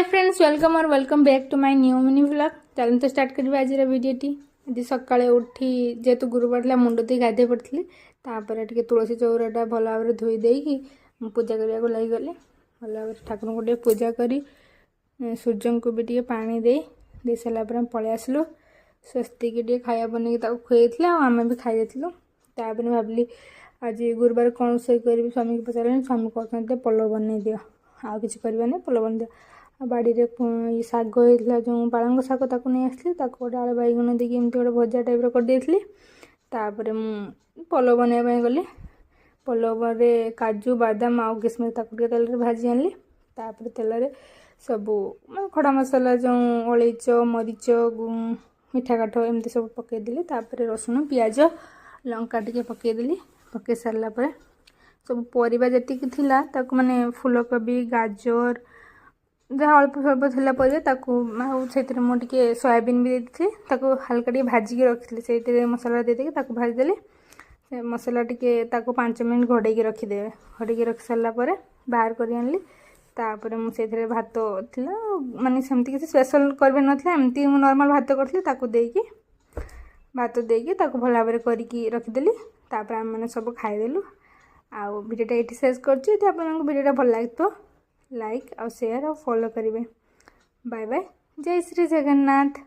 Hi friends welcome back to my new mini vlog. चलो तो start करिबा आज वीडियोटी। आज सकाळे उठी जेतु गुरुवार ला मुंड दी गाधे पड़थली तापर टिके तुलसी चौराटा भल भाव धोई देकी पूजा करने को लगी गली। भल भाव ठाकुर को पूजा करी सूर्य को भी टे पानी दे सारा पलि आसलु। स्वस्ति की खाया बनई खुई आम भी खाई तापर भाविली आज गुरुवार कौन रोषे करी स्वामी को पचारे स्वामी कहते पलव बनई दियो आउ कि करवानी पलव बन दियो। बाड़ी रे शाग होता जो पालंग शाग ताक नहीं आसली गोटे आलू बैगण देकी एमती गोटे भजा टाइप करदेली। तापर पलव बनवाई गली। पलव काजू बादाम आउ किसमिश तेल भाजी आनली। तापर तेल सबू खड़ा मसला जो अलैच मरीच मीठा काठ एमती सब पकईदेली। तापर रसुण पियाज लंका टे पकईदेली। पकई सारापर सब परिबा जी थिला ताकू माने फूलकोबी गाजर जहाँ अल्प स्वल्प थी पर मुझे सोयाबीन भी देती हल्का टे भाजिकी रखी से मसला दे भाजीदेली। मसला टे 5 मिनट घोड़े रखीदे। घोड़े रखी सारापर बाहर कर आनली। तापर मुझे भात थिला माने सेमती किसी स्पेशल करबे नथिला एमती नॉर्मल भात करथली भात देकी भल भाव करके रखीदेली। तापर आम मैंने सब खाईदेलु। आउ वीडियोटा ये शेष करछि। यदि आपको वीडियोटा भल लगे लाइक और शेयर और फॉलो करेंगे। Bye bye. जय श्री जगन्नाथ।